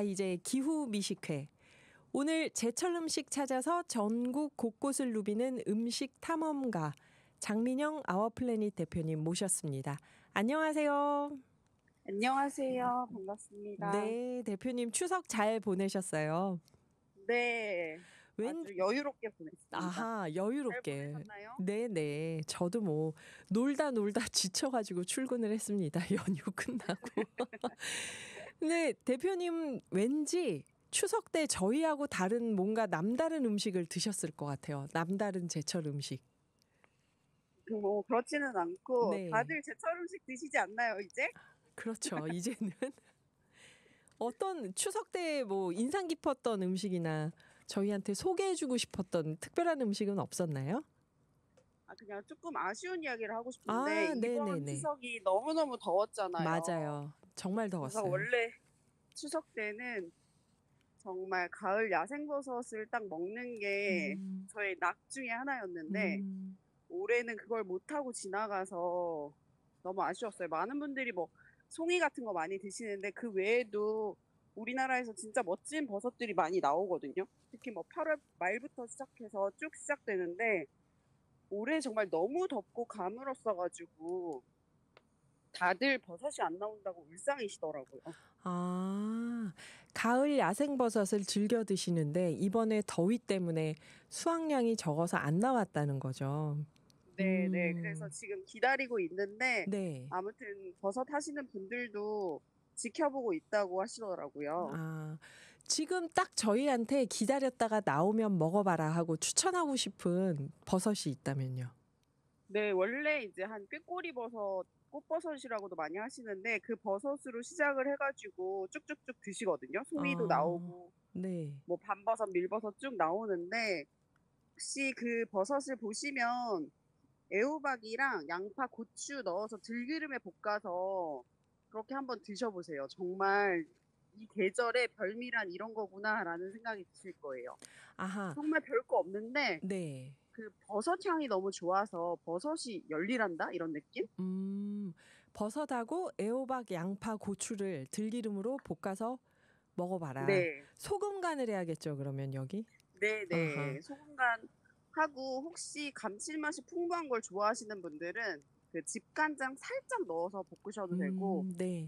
이제 기후 미식회. 오늘 제철 음식 찾아서 전국 곳곳을 누비는 음식 탐험가 장민영 아워플래닛 대표님 모셨습니다. 안녕하세요. 안녕하세요. 반갑습니다. 네, 대표님 추석 잘 보내셨어요? 네. 웬 아주 여유롭게 보냈습니다. 아하, 잘 여유롭게. 보내셨나요? 네네. 저도 뭐 놀다 지쳐가지고 출근을 했습니다. 연휴 끝나고. 근데 대표님 왠지 추석 때 저희하고 다른 뭔가 남다른 음식을 드셨을 것 같아요. 남다른 제철 음식. 뭐 그렇지는 않고 네. 다들 제철 음식 드시지 않나요, 이제? 그렇죠. 이제는 어떤 추석 때 뭐 인상 깊었던 음식이나 저희한테 소개해주고 싶었던 특별한 음식은 없었나요? 그냥 조금 아쉬운 이야기를 하고 싶은데 아, 이번 네네네. 추석이 너무너무 더웠잖아요. 맞아요. 정말 그래서 더웠어요. 원래 추석 때는 정말 가을 야생버섯을 딱 먹는 게 음, 저의 낙 중에 하나였는데 음, 올해는 그걸 못하고 지나가서 너무 아쉬웠어요. 많은 분들이 뭐 송이 같은 거 많이 드시는데 그 외에도 우리나라에서 진짜 멋진 버섯들이 많이 나오거든요. 특히 뭐 8월 말부터 시작해서 쭉 시작되는데 올해 정말 너무 덥고 가물었어가지고 다들 버섯이 안 나온다고 울상이시더라고요. 아, 가을 야생버섯을 즐겨 드시는데 이번에 더위 때문에 수확량이 적어서 안 나왔다는 거죠. 네, 네. 그래서 지금 기다리고 있는데 네. 아무튼 버섯 하시는 분들도 지켜보고 있다고 하시더라고요. 아, 지금 딱 저희한테 기다렸다가 나오면 먹어봐라 하고 추천하고 싶은 버섯이 있다면요. 네, 원래 이제 한 꾀꼬리 버섯, 꽃버섯이라고도 많이 하시는데 그 버섯으로 시작을 해가지고 쭉쭉쭉 드시거든요. 송이도 아, 나오고 네. 뭐 밤버섯, 밀버섯 쭉 나오는데 혹시 그 버섯을 보시면 애호박이랑 양파, 고추 넣어서 들기름에 볶아서 그렇게 한번 드셔보세요. 정말 이 계절에 별미란 이런 거구나라는 생각이 드실 거예요. 아하, 정말 별거 없는데 네. 그 버섯 향이 너무 좋아서 버섯이 열일한다 이런 느낌? 음, 버섯하고 애호박, 양파, 고추를 들기름으로 볶아서 먹어봐라. 네, 소금 간을 해야겠죠, 그러면 여기? 아하. 네네. 소금 간 하고 혹시 감칠맛이 풍부한 걸 좋아하시는 분들은 그 집간장 살짝 넣어서 볶으셔도 되고 네.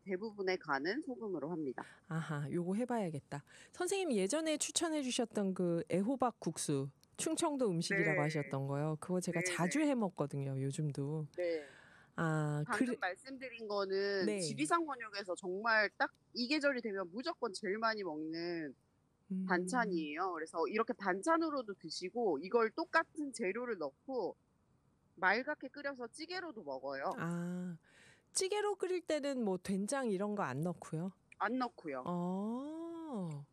대부분의 간은 소금으로 합니다. 아하, 요거 해봐야겠다. 선생님 예전에 추천해 주셨던 그 애호박 국수, 충청도 음식이라고 네, 하셨던 거요. 그거 제가 자주 네네. 해 먹거든요, 요즘도. 네. 아, 방금 말씀드린 거는 네. 지리산 권역에서 정말 딱 이 계절이 되면 무조건 제일 많이 먹는 음, 반찬이에요. 그래서 이렇게 반찬으로도 드시고 이걸 똑같은 재료를 넣고 맑게 끓여서 찌개로도 먹어요. 아, 찌개로 끓일 때는 뭐 된장 이런 거 안 넣고요. 안 넣고요. 어,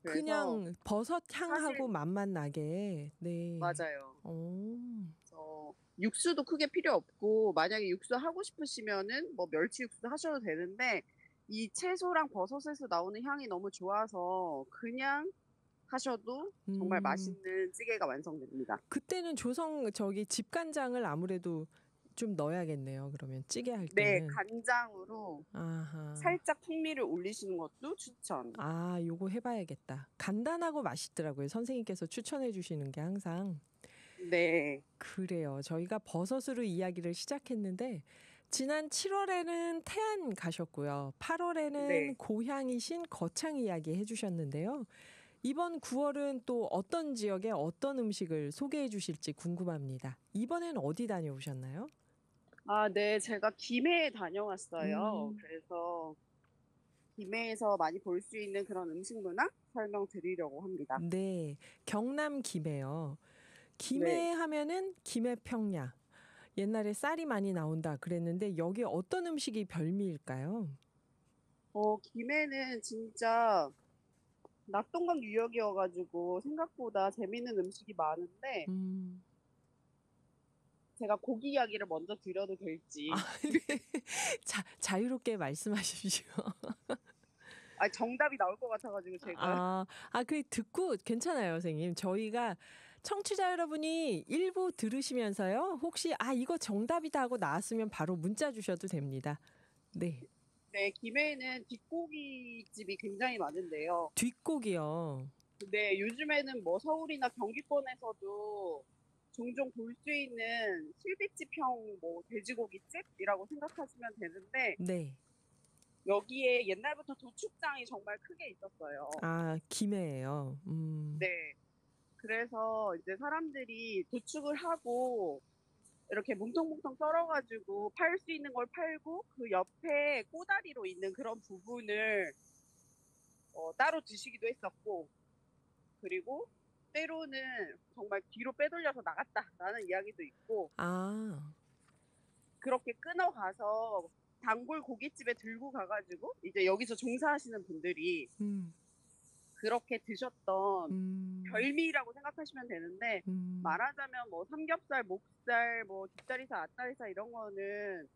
그래서 그냥 버섯 향하고 사실 맛만 나게. 네. 맞아요. 어, 그래서 육수도 크게 필요 없고 만약에 육수 하고 싶으시면은 뭐 멸치 육수도 하셔도 되는데 이 채소랑 버섯에서 나오는 향이 너무 좋아서 그냥 하셔도 정말 음, 맛있는 찌개가 완성됩니다. 그때는 저기 집간장을 아무래도 좀 넣어야겠네요. 그러면 찌개 할 네, 때는. 간장으로 아하. 살짝 풍미를 올리시는 것도 추천. 아, 요거 해봐야겠다. 간단하고 맛있더라고요. 선생님께서 추천해 주시는 게 항상. 네, 그래요. 저희가 버섯으로 이야기를 시작했는데, 지난 7월에는 태안 가셨고요. 8월에는 네. 고향이신 거창 이야기 해주셨는데요. 이번 9월은 또 어떤 지역의 어떤 음식을 소개해 주실지 궁금합니다. 이번엔 어디 다녀오셨나요? 네, 제가 김해에 다녀왔어요. 음, 그래서 김해에서 많이 볼 수 있는 그런 음식 문화 설명드리려고 합니다. 네. 경남 김해요. 네. 김해 하면은 김해평야. 옛날에 쌀이 많이 나온다 그랬는데 여기 어떤 음식이 별미일까요? 김해는 진짜 낙동강 유역이어가지고 생각보다 재밌는 음식이 많은데 음. 제가 고기 이야기를 먼저 드려도 아, 될지. 네. 자유롭게 말씀하십시오. 정답이 나올 것 같아가지고 제가. 그 듣고 괜찮아요, 선생님. 저희가 청취자 여러분이 일부 들으시면서요. 혹시 이거 정답이다 하고 나왔으면 바로 문자 주셔도 됩니다. 네. 네, 김해에는 뒷고기집이 굉장히 많은데요. 뒷고기요. 근데 요즘에는 뭐 서울이나 경기권에서도 종종 볼 수 있는 실비집형 뭐 돼지고기집이라고 생각하시면 되는데 네. 여기에 옛날부터 도축장이 정말 크게 있었어요. 아, 김해예요. 네. 그래서 이제 사람들이 도축을 하고 이렇게 뭉텅뭉텅 썰어가지고 팔 수 있는 걸 팔고 그 옆에 꼬다리로 있는 그런 부분을 따로 드시기도 했었고 그리고 때로는 정말 뒤로 빼돌려서 나갔다라는 이야기도 있고 아, 그렇게 끊어가서 단골 고깃집에 들고 가가지고 이제 여기서 종사하시는 분들이 음, 그렇게 드셨던 음, 별미라고 생각하시면 되는데 음. 말하자면 뭐 삼겹살, 목살, 뭐 뒷다리살, 앞다리살 이런 거는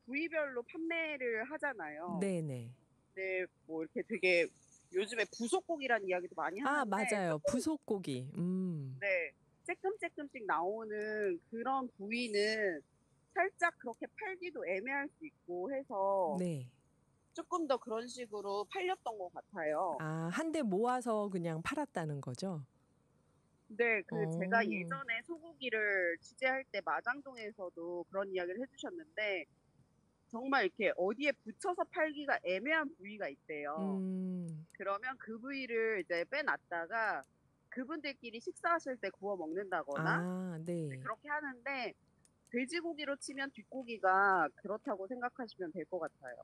부위별로 판매를 하잖아요. 네네. 근데 뭐 이렇게 되게 요즘에 부속고기라는 이야기도 많이 아, 하는데 맞아요. 조금 부속고기. 네 쬐끔쬐끔씩 나오는 그런 부위는 살짝 그렇게 팔기도 애매할 수 있고 해서 네. 조금 더 그런 식으로 팔렸던 것 같아요. 아, 한 대 모아서 그냥 팔았다는 거죠? 근데 그 제가 어, 예전에 소고기를 취재할 때 마장동에서도 그런 이야기를 해주셨는데 정말 이렇게 어디에 붙여서 팔기가 애매한 부위가 있대요. 음, 그러면 그 부위를 이제 빼놨다가 그분들끼리 식사하실 때 구워 먹는다거나 아, 네, 네. 그렇게 하는데 돼지고기로 치면 뒷고기가 그렇다고 생각하시면 될 것 같아요.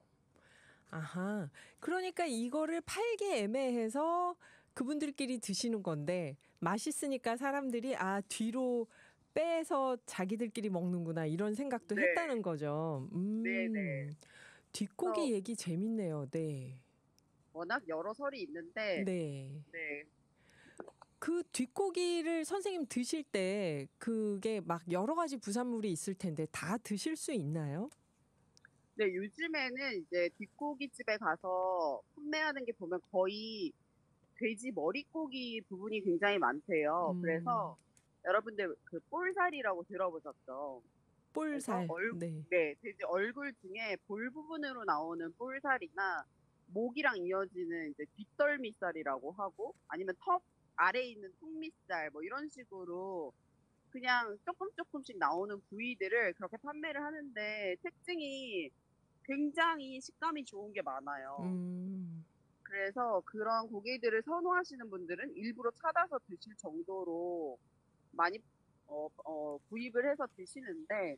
아하. 그러니까 이거를 팔기 애매해서 그분들끼리 드시는 건데 맛있으니까 사람들이 아, 뒤로 빼서 자기들끼리 먹는구나 이런 생각도 네, 했다는 거죠. 네, 네. 그래서 뒷고기 얘기 재밌네요. 네. 워낙 여러 설이 있는데 네. 네, 그 뒷고기를 선생님 드실 때 그게 막 여러 가지 부산물이 있을 텐데 다 드실 수 있나요? 네, 요즘에는 이제 뒷고기집에 가서 판매하는 게 보면 거의 돼지 머릿고기 부분이 굉장히 많대요. 음, 그래서 여러분들 그 볼살이라고 들어보셨죠? 그래서 볼살. 네. 네, 돼지 얼굴 중에 볼 부분으로 나오는 볼살이나 목이랑 이어지는 이제 뒷덜미살이라고 하고 아니면 턱 아래에 있는 턱밑살 뭐 이런 식으로 그냥 조금 조금씩 나오는 부위들을 그렇게 판매를 하는데 특징이 굉장히 식감이 좋은 게 많아요. 음, 그래서 그런 고기들을 선호하시는 분들은 일부러 찾아서 드실 정도로 많이 구입을 해서 드시는데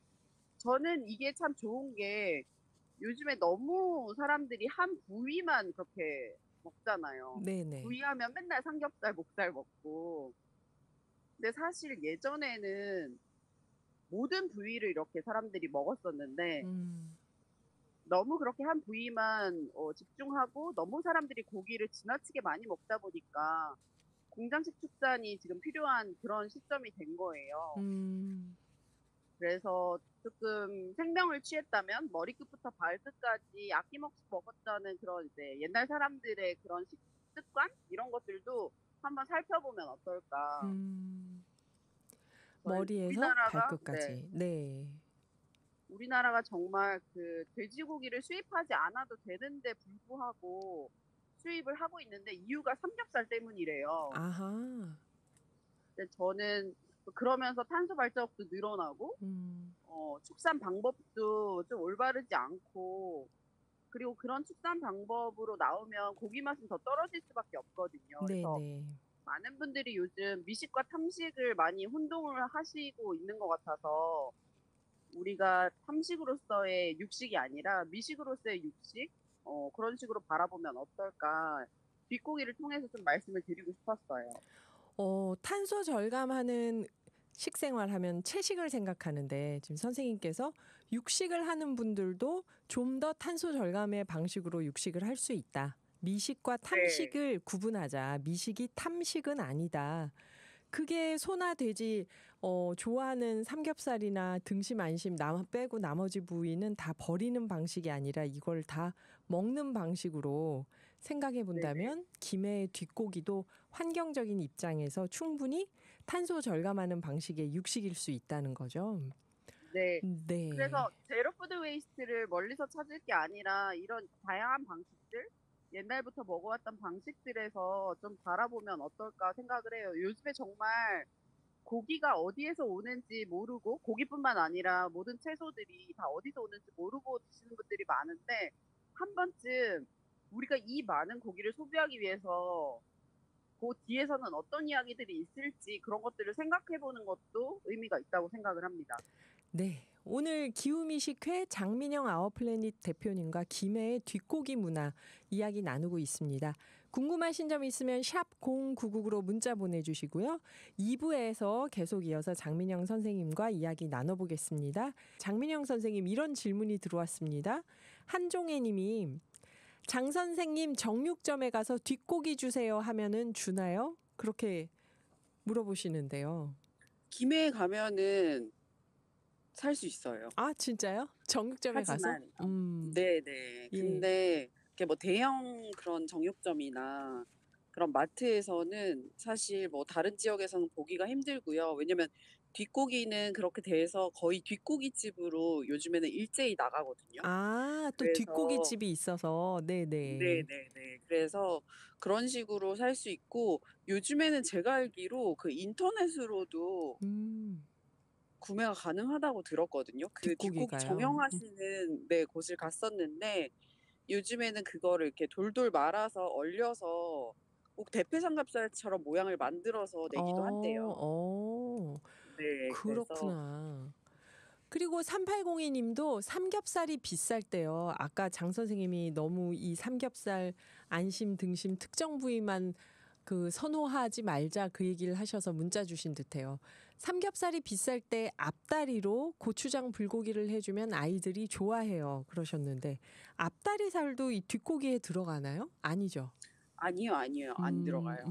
저는 이게 참 좋은 게 요즘에 너무 사람들이 한 부위만 그렇게 먹잖아요. 네네. 부위하면 맨날 삼겹살, 목살 먹고. 근데 사실 예전에는 모든 부위를 이렇게 사람들이 먹었었는데 음, 너무 그렇게 한 부위만 집중하고 너무 사람들이 고기를 지나치게 많이 먹다 보니까 공장식 축산이 지금 필요한 그런 시점이 된 거예요. 음. 그래서 조금 생명을 취했다면 머리끝부터 발끝까지 아낌없이 먹었다는 그런 이제 옛날 사람들의 그런 식습관 이런 것들도 한번 살펴보면 어떨까. 음, 저는 머리에서 우리나라가 네 발끝까지. 네. 우리나라가 정말 그 돼지고기를 수입하지 않아도 되는데 불구하고 수입을 하고 있는데 이유가 삼겹살 때문이래요. 아하. 근데 저는 그러면서 탄소 발자국도 늘어나고 음, 축산 방법도 좀 올바르지 않고 그리고 그런 축산 방법으로 나오면 고기 맛은 더 떨어질 수밖에 없거든요. 그래서 네네. 많은 분들이 요즘 미식과 탐식을 많이 혼동을 하시고 있는 것 같아서 우리가 탐식으로서의 육식이 아니라 미식으로서의 육식 그런 식으로 바라보면 어떨까 뒷고기를 통해서 좀 말씀을 드리고 싶었어요. 탄소 절감하는 식생활 하면 채식을 생각하는데 지금 선생님께서 육식을 하는 분들도 좀 더 탄소 절감의 방식으로 육식을 할 수 있다. 미식과 네, 탐식을 구분하자. 미식이 탐식은 아니다. 그게 소나 돼지 좋아하는 삼겹살이나 등심 안심 빼고 나머지 부위는 다 버리는 방식이 아니라 이걸 다 먹는 방식으로 생각해 네네, 본다면 김해의 뒷고기도 환경적인 입장에서 충분히 탄소 절감하는 방식의 육식일 수 있다는 거죠. 네. 네. 그래서 제로 푸드 웨이스트를 멀리서 찾을 게 아니라 이런 다양한 방식들, 옛날부터 먹어왔던 방식들에서 좀 바라보면 어떨까 생각을 해요. 요즘에 정말 고기가 어디에서 오는지 모르고, 고기뿐만 아니라 모든 채소들이 다 어디서 오는지 모르고 드시는 분들이 많은데, 한 번쯤 우리가 이 많은 고기를 소비하기 위해서 그 뒤에서는 어떤 이야기들이 있을지 그런 것들을 생각해 보는 것도 의미가 있다고 생각을 합니다. 네. 오늘 기후미식회 장민영 아워플래닛 대표님과 김해의 뒷고기 문화 이야기 나누고 있습니다. 궁금하신 점 있으면 샵 0999로 문자 보내주시고요. 2부에서 계속 이어서 장민영 선생님과 이야기 나눠보겠습니다. 장민영 선생님, 이런 질문이 들어왔습니다. 한종애 님이 장 선생님 정육점에 가서 뒷고기 주세요 하면은 주나요? 그렇게 물어보시는데요. 김해에 가면은 살 수 있어요. 아, 진짜요? 정육점에 가서? 하지만 네네. 예. 근데 이렇게 뭐 대형 그런 정육점이나 그런 마트에서는 사실 뭐 다른 지역에서는 보기가 힘들고요. 왜냐면 뒷고기는 그렇게 돼서 거의 뒷고깃집으로 요즘에는 일제히 나가거든요. 아, 또 그래서 뒷고깃집이 있어서. 네네. 네네네. 그래서 그런 식으로 살 수 있고, 요즘에는 제가 알기로 그 인터넷으로도 음, 구매가 가능하다고 들었거든요. 그 뒷고기 뒷고기가요. 정형하시는 네 곳을 갔었는데, 요즘에는 그거를 이렇게 돌돌 말아서 얼려서 꼭 대패 삼겹살처럼 모양을 만들어서 내기도 한대요. 어, 네. 그래서 그렇구나. 그리고 3802 님도 삼겹살이 비쌀 때요. 아까 장 선생님이 너무 이 삼겹살 안심 등심 특정 부위만 그 선호하지 말자 그 얘기를 하셔서 문자 주신 듯해요. 삼겹살이 비쌀 때 앞다리로 고추장 불고기를 해주면 아이들이 좋아해요. 그러셨는데 앞다리살도 이 뒷고기에 들어가나요? 아니죠. 아니요, 아니요. 안 들어가요.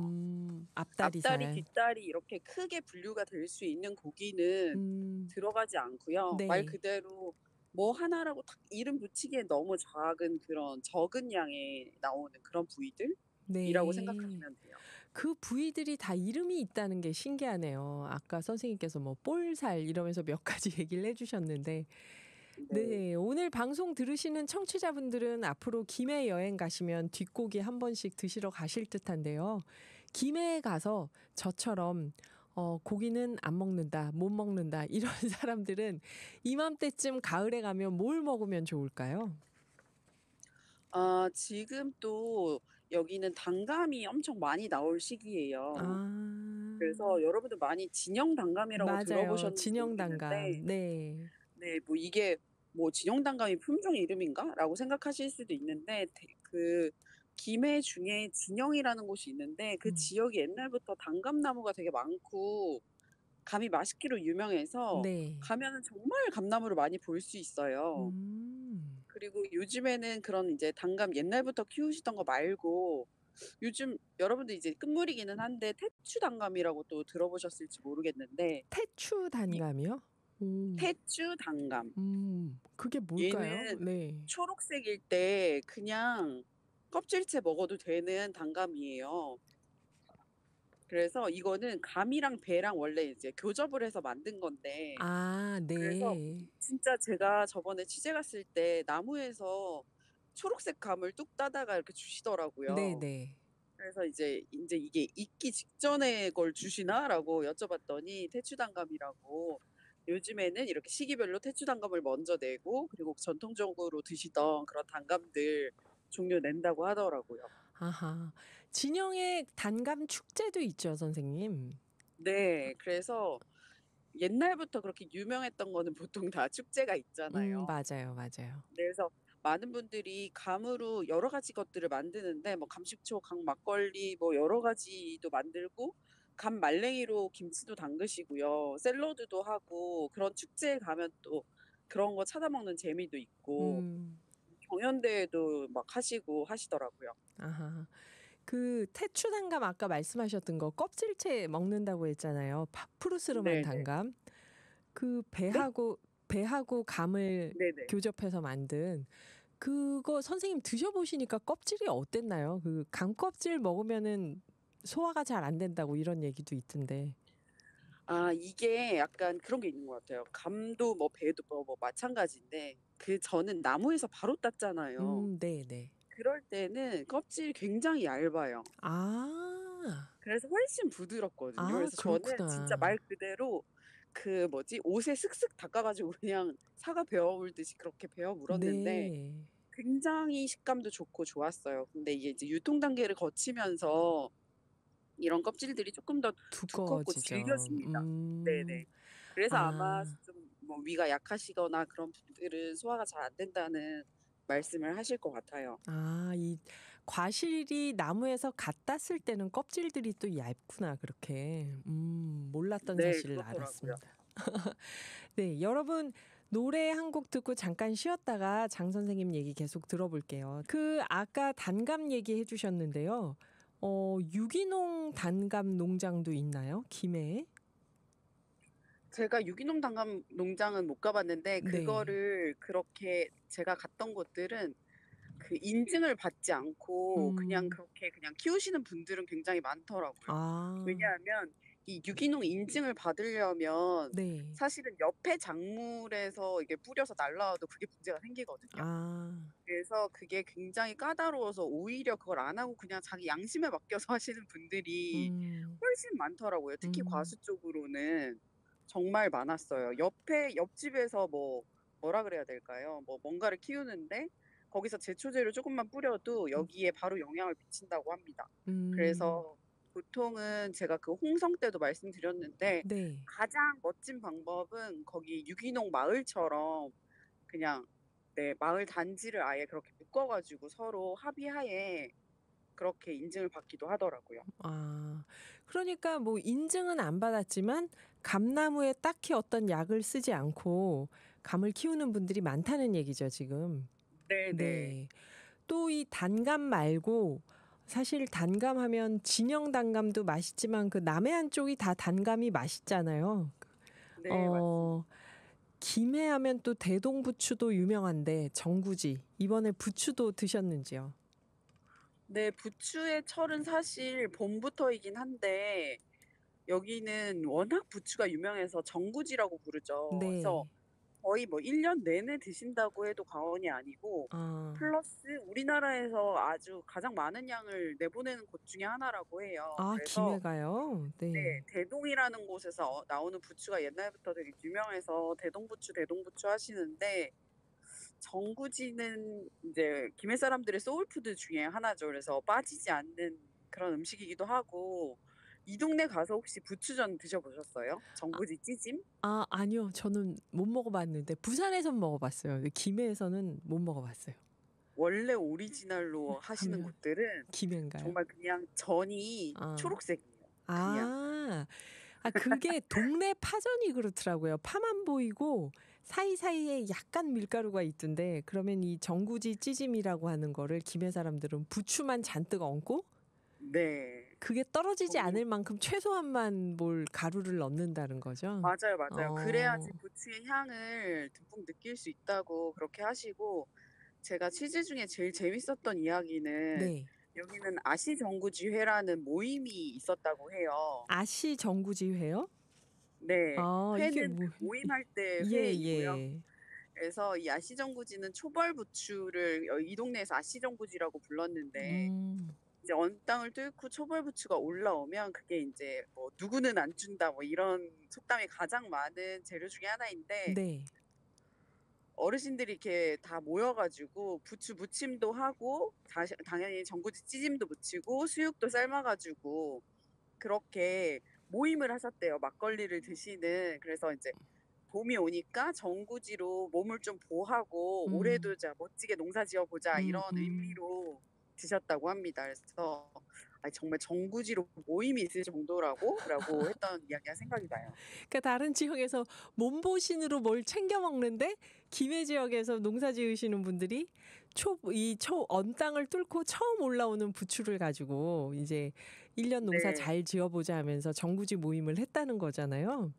앞다리, 앞다리살. 뒷다리 이렇게 크게 분류가 될 수 있는 고기는 음, 들어가지 않고요. 말 네. 그대로 뭐 하나라고 딱 이름 붙이기엔 너무 작은 그런 적은 양에 나오는 그런 부위들이라고 네. 생각하시면 돼요. 그 부위들이 다 이름이 있다는 게 신기하네요. 아까 선생님께서 뭐 볼살 이러면서 몇 가지 얘기를 해주셨는데, 네. 네, 오늘 방송 들으시는 청취자분들은 앞으로 김해 여행 가시면 뒷고기 한 번씩 드시러 가실 듯한데요. 김해에 가서 저처럼 고기는 안 먹는다, 못 먹는다 이런 사람들은 이맘때쯤 가을에 가면 뭘 먹으면 좋을까요? 아, 지금 또 여기는 단감이 엄청 많이 나올 시기예요. 아, 그래서 여러분들 많이 진영 단감이라고 맞아요. 들어보셨는지 모르겠는데, 진영단감. 네. 네, 뭐 이게 뭐 진영 단감이 품종 이름인가라고 생각하실 수도 있는데, 그 김해 중에 진영이라는 곳이 있는데, 그 음. 지역이 옛날부터 단감나무가 되게 많고 감이 맛있기로 유명해서 네. 가면은 정말 감나무를 많이 볼 수 있어요. 음. 그리고 요즘에는 그런 이제 단감 옛날부터 키우시던 거 말고, 요즘 여러분들 이제 끝물이기는 한데 태추 단감이라고 또 들어보셨을지 모르겠는데, 태추 이 단감이요? 오. 태추 단감 그게 뭘까요? 얘는 네. 초록색일 때 그냥 껍질째 먹어도 되는 단감이에요. 그래서 이거는 감이랑 배랑 원래 이제 교접을 해서 만든 건데, 아, 그래서 네. 진짜 제가 저번에 취재 갔을 때 나무에서 초록색 감을 뚝 따다가 이렇게 주시더라고요. 네네. 그래서 이제 이게 익기 직전에 걸 주시나라고 여쭤봤더니 태추단감이라고, 요즘에는 이렇게 시기별로 태추단감을 먼저 내고 그리고 전통적으로 드시던 그런 단감들 종류 낸다고 하더라고요. 아하. 진영의 단감 축제도 있죠, 선생님. 네, 그래서 옛날부터 그렇게 유명했던 거는 보통 다 축제가 있잖아요. 맞아요, 맞아요. 네, 그래서 많은 분들이 감으로 여러 가지 것들을 만드는데, 뭐 감식초, 감 막걸리 뭐 여러 가지도 만들고, 감 말랭이로 김치도 담그시고요. 샐러드도 하고, 그런 축제에 가면 또 그런 거 찾아 먹는 재미도 있고, 음. 경연대회도 막 하시고 하시더라고요. 아하. 그 태추 단감 아까 말씀하셨던 거 껍질째 먹는다고 했잖아요. 푸르스름한 네네. 단감. 그 네? 배하고 감을 네네. 교접해서 만든 그거 선생님 드셔보시니까 껍질이 어땠나요? 그 감 껍질 먹으면은 소화가 잘 안 된다고 이런 얘기도 있던데. 아, 이게 약간 그런 게 있는 것 같아요. 감도 뭐 배도 뭐 마찬가지인데 저는 나무에서 바로 땄잖아요. 네네. 그럴 때는 껍질이 굉장히 얇아요. 아. 그래서 훨씬 부드럽거든요. 아 그래서 저는 진짜 그렇구나. 말 그대로 옷에 슥슥 닦아 가지고 그냥 사과 베어 물듯이 그렇게 베어 물었는데 네. 굉장히 식감도 좋고 좋았어요. 근데 이게 이제 유통 단계를 거치면서 이런 껍질들이 조금 더 두껍고 두꺼워지죠. 질겨집니다. 네네. 그래서 아마 아. 좀 뭐 위가 약하시거나 그런 분들은 소화가 잘 안 된다는 말씀을 하실 것 같아요. 이 과실이 나무에서 갓 땄을 때는 껍질들이 또 얇구나 그렇게. 몰랐던 네, 사실을 그렇더라고요. 알았습니다. 네, 여러분 노래 한 곡 듣고 잠깐 쉬었다가 장 선생님 얘기 계속 들어볼게요. 그 아까 단감 얘기해 주셨는데요. 유기농 단감 농장도 있나요? 김해에? 제가 유기농 단감 농장은 못 가봤는데 네. 그거를 그렇게 제가 갔던 곳들은 인증을 받지 않고 그냥 음. 그렇게 그냥 키우시는 분들은 굉장히 많더라고요. 아. 왜냐하면 이 유기농 인증을 받으려면 네. 사실은 옆에 작물에서 이게 뿌려서 날라와도 그게 문제가 생기거든요. 아. 그래서 그게 굉장히 까다로워서 오히려 그걸 안 하고 그냥 자기 양심에 맡겨서 하시는 분들이 음. 훨씬 많더라고요. 특히 음. 과수 쪽으로는 정말 많았어요. 옆집에서 뭐라 그래야 될까요? 뭔가를 키우는데 거기서 제초제를 조금만 뿌려도 음. 여기에 바로 영향을 미친다고 합니다. 음. 그래서 보통은 제가 홍성 때도 말씀드렸는데 네. 가장 멋진 방법은 거기 유기농 마을처럼 그냥 네, 마을 단지를 아예 그렇게 묶어 가지고 서로 합의하에 그렇게 인증을 받기도 하더라고요. 아. 그러니까 뭐 인증은 안 받았지만 감나무에 딱히 어떤 약을 쓰지 않고 감을 키우는 분들이 많다는 얘기죠, 지금. 네네. 네. 또 이 단감 말고 사실 단감하면 진영 단감도 맛있지만 그 남해안 쪽이 다 단감이 맛있잖아요. 네, 어 맞습니다. 김해하면 또 대동부추도 유명한데 정구지 이번에 부추도 드셨는지요? 네, 부추의 철은 사실 봄부터이긴 한데 여기는 워낙 부추가 유명해서 정구지라고 부르죠. 그래서 네. 거의 뭐 1년 내내 드신다고 해도 과언이 아니고 아. 플러스 우리나라에서 아주 가장 많은 양을 내보내는 곳 중에 하나라고 해요. 그래서 김해가요? 네, 네. 대동이라는 곳에서 나오는 부추가 옛날부터 되게 유명해서 대동부추, 대동부추 하시는데 정구지는 이제 김해 사람들의 소울푸드 중에 하나죠. 그래서 빠지지 않는 그런 음식이기도 하고 이 동네 가서 혹시 부추전 드셔보셨어요? 정구지 찌짐? 아니요. 저는 못 먹어 봤는데 부산에선 먹어 봤어요. 근데 김해에서는 못 먹어 봤어요. 원래 오리지널로 하시는 하면 곳들은 김해인가요? 정말 그냥 전이 아. 초록색이에요. 그냥. 아. 그게 동네 파전이 그렇더라고요. 파만 보이고 사이사이에 약간 밀가루가 있던데 그러면 이 정구지 찌짐이라고 하는 거를 김해 사람들은 부추만 잔뜩 얹고 네. 그게 떨어지지 정 않을 만큼 최소한만 뭘 가루를 넣는다는 거죠? 맞아요, 맞아요. 어. 그래야지 부추의 향을 듬뿍 느낄 수 있다고 그렇게 하시고 제가 취재 중에 제일 재밌었던 이야기는 네. 여기는 아시정구지회라는 모임이 있었다고 해요. 아시 정구지회요? 네. 이게 회는 뭐 모임할 때 회이고요. 예예. 그래서 이 아시정구지는 초벌부추를 이 동네에서 아시정구지라고 불렀는데 음. 이제 언 땅을 뚫고 초벌부추가 올라오면 그게 인제 뭐 "누구는 안 준다." 뭐 이런 속담이 가장 많은 재료 중에 하나인데 네. 어르신들이 이렇게 다 모여 가지고 부추 무침도 하고 당연히 전구지 찌짐도 무치고 수육도 삶아 가지고 그렇게 모임을 하셨대요, 막걸리를 드시는. 그래서 인제 봄이 오니까 전구지로 몸을 좀 보하고 '올해도 음. 자 멋지게 농사 지어 보자.' 음 이런 음. 의미로 드셨다고 합니다. 그래서 정말 전구지로 모임이 있을 정도라고 했던 이야기가 생각이 나요. 그러니까 다른 지역에서 몸보신으로 뭘 챙겨 먹는데 김해 지역에서 농사 지으시는 분들이 언 땅을 뚫고 처음 올라오는 부추를 가지고 이제 1년 농사 네. 잘 지어 보자 하면서 정구지 모임을 했다는 거잖아요.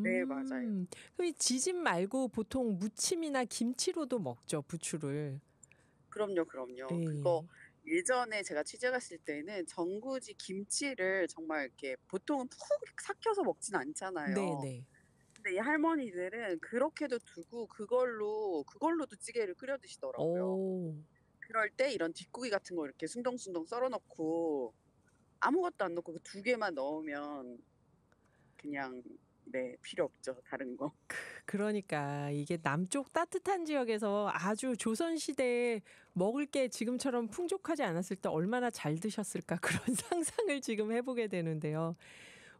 네, 맞아요. 음. 그럼 이 지짐 말고 보통 무침이나 김치로도 먹죠, 부추를. 그럼요, 그럼요. 그거 예. 예전에 제가 취재 갔을 때는 전구지 김치를 정말 이렇게 보통은 푹 삭혀서 먹진 않잖아요. 네네. 근데 이 할머니들은 그렇게도 두고 그걸로도 찌개를 끓여 드시더라고요. 오. 그럴 때 이런 뒷고기 같은 거 이렇게 숭덩숭덩 썰어 넣고 아무것도 안 넣고 그 두 개만 넣으면 그냥 네 필요 없죠, 다른 거. 그러니까 이게 남쪽 따뜻한 지역에서 아주 조선 시대에 먹을 게 지금처럼 풍족하지 않았을 때 얼마나 잘 드셨을까 그런 상상을 지금 해보게 되는데요.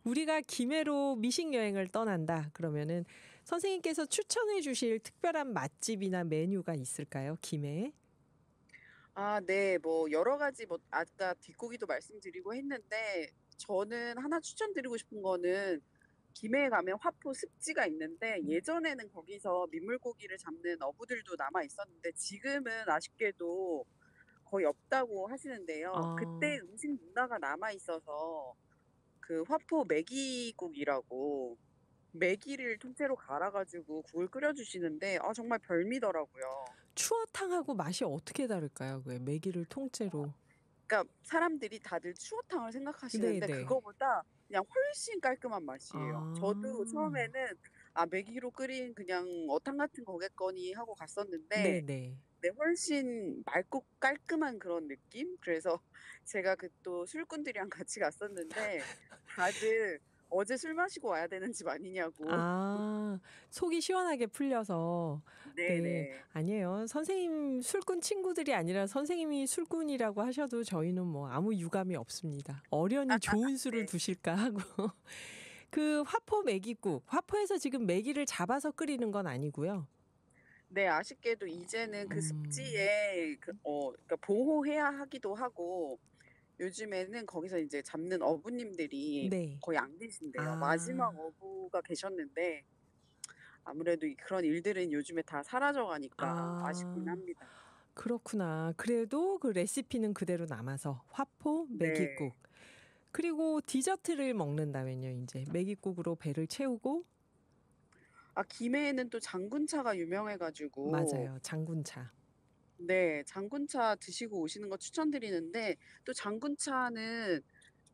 우리가 김해로 미식 여행을 떠난다 그러면은 선생님께서 추천해 주실 특별한 맛집이나 메뉴가 있을까요? 김해에? 아 네. 뭐 여러 가지 뭐 아까 뒷고기도 말씀드리고 했는데 저는 하나 추천드리고 싶은 거는 김해에 가면 화포 습지가 있는데 예전에는 거기서 민물고기를 잡는 어부들도 남아 있었는데 지금은 아쉽게도 거의 없다고 하시는데요. 아, 그때 음식 문화가 남아 있어서 그 화포 메기국이라고 메기를 통째로 갈아 가지고 국을 끓여 주시는데 아 정말 별미더라고요. 추어탕하고 맛이 어떻게 다를까요? 그 메기를 통째로. 그러니까 사람들이 다들 추어탕을 생각하시는데 네네. 그거보다 그냥 훨씬 깔끔한 맛이에요. 저도 아, 처음에는 '아 메기로 끓인 그냥 어탕 같은 거겠거니.' 하고 갔었는데 네네. 네 훨씬 맑고 깔끔한 그런 느낌? 그래서 제가 그 또 술꾼들이랑 같이 갔었는데 다들 어제 술 마시고 와야 되는 집 아니냐고. 아, 속이 시원하게 풀려서. 네. 네네. 아니에요. 선생님 술꾼 친구들이 아니라 선생님이 술꾼이라고 하셔도 저희는 뭐 아무 유감이 없습니다. 어련히 좋은 술을 네. 두실까 하고. 그 화포 메기국. 화포에서 지금 메기를 잡아서 끓이는 건 아니고요. 네 아쉽게도 이제는 그 음. 습지에 그러니까 보호해야 하기도 하고 요즘에는 거기서 이제 잡는 어부님들이 네. 거의 안 계신대요. 마지막 아. 어부가 계셨는데 아무래도 그런 일들은 요즘에 다 사라져 가니까 아쉽긴 아. 합니다. 그렇구나. 그래도 그 레시피는 그대로 남아서 화포 메기국. 네. 그리고 디저트를 먹는다면요. 인제 메기국으로 배를 채우고 아 김해에는 또 장군차가 유명해 가지고 맞아요. 장군차. 네 장군차 드시고 오시는 거 추천드리는데 또 장군차는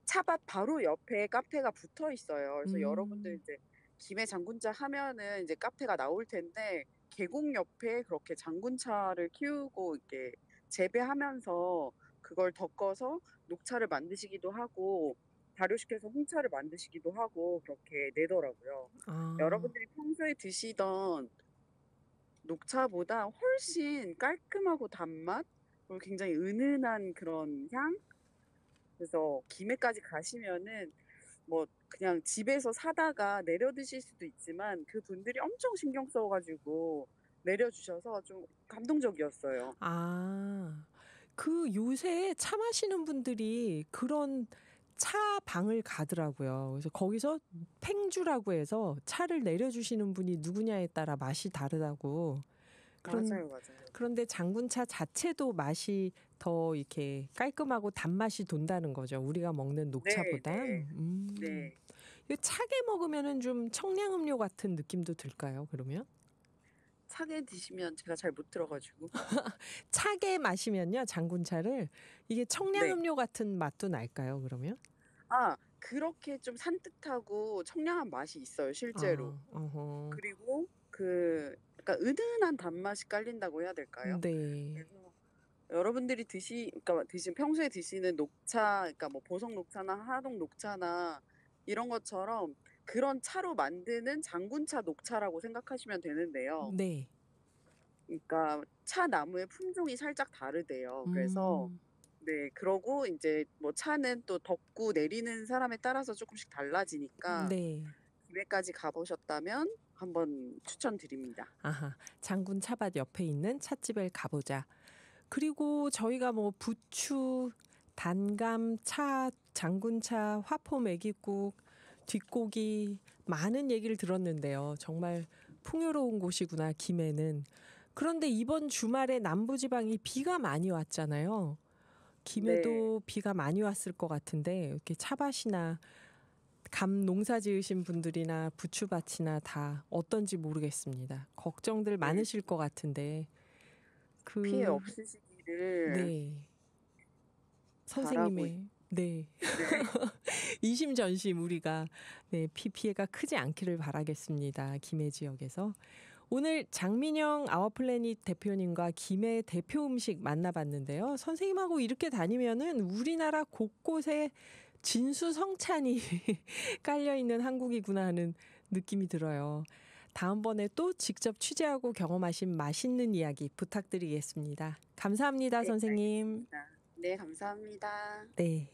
차밭 바로 옆에 카페가 붙어 있어요. 그래서 여러분들 음. 이제 김해 장군차 하면은 이제 카페가 나올 텐데 계곡 옆에 그렇게 장군차를 키우고 이렇게 재배하면서 그걸 덮어서 녹차를 만드시기도 하고 발효시켜서 홍차를 만드시기도 하고 그렇게 내더라고요. 아. 여러분들이 평소에 드시던 녹차보다 훨씬 깔끔하고 단맛 그리고 굉장히 은은한 그런 향 그래서 김해까지 가시면은 뭐 그냥 집에서 사다가 내려 드실 수도 있지만 그분들이 엄청 신경 써 가지고 내려 주셔서 좀 감동적이었어요. 아. 그 요새 차 마시는 분들이 그런 차 방을 가더라고요. 그래서 거기서 팽주라고 해서 차를 내려 주시는 분이 누구냐에 따라 맛이 다르다고. 그런 맞아요, 맞아요. 그런데 장군차 자체도 맛이 더 이렇게 깔끔하고 단맛이 돈다는 거죠, 우리가 먹는 네 녹차보다. 네. 네. 이거 차게 먹으면은 좀 청량음료 같은 느낌도 들까요, 그러면? 차게 드시면 제가 잘 못 들어 가지고. 차게 마시면요, 장군차를 이게 네. 청량음료 같은 맛도 날까요, 그러면? 아 그렇게 좀 산뜻하고 청량한 맛이 있어요 실제로. 아, 어허. 그리고 그 약간 은은한 단맛이 깔린다고 해야 될까요? 네. 그래서 여러분들이 그러니까 평소에 드시는 녹차 그러니까 뭐 보석 녹차나 하동 녹차나 이런 것처럼 그런 차로 만드는 장군차 녹차라고 생각하시면 되는데요. 네. 그러니까 차 나무의 품종이 살짝 다르대요. 그래서 음. 네 그러고 인제 뭐 차는 또 덕구 내리는 사람에 따라서 쪼끔씩 달라지니까 네. 기회까지 가 보셨다면 한번 추천드립니다. 아하. 장군 차밭 옆에 있는 찻집에 가보자. 그리고 저희가 뭐 부추, 단감, 차, 장군차, 화포 메기국, 뒷고기 많은 얘기를 들었는데요. 정말 풍요로운 곳이구나, 김해는. 그런데 이번 주말에 남부지방이 비가 많이 왔잖아요. 네. 김해도 비가 많이 왔을 것 같은데 이렇게 차밭이나 감 농사 지으신 분들이나 부추밭이나 다 어떤지 모르겠습니다. 걱정들 네. 많으실 것 같은데 피해 그 없으시기를 네. 선생님의 네. 네. 이심전심 우리가 네, 피해가 크지 않기를 바라겠습니다. 김해 지역에서. 오늘 장민영 아워플래닛 대표님과 김해 대표 음식 만나봤는데요. 선생님하고 이렇게 다니면은 우리나라 곳곳에 진수성찬이 깔려있는 한국이구나 하는 느낌이 들어요. 다음번에 또 직접 취재하고 경험하신 맛있는 이야기 부탁드리겠습니다. 감사합니다, 네, 선생님. 알겠습니다. 네, 감사합니다. 네.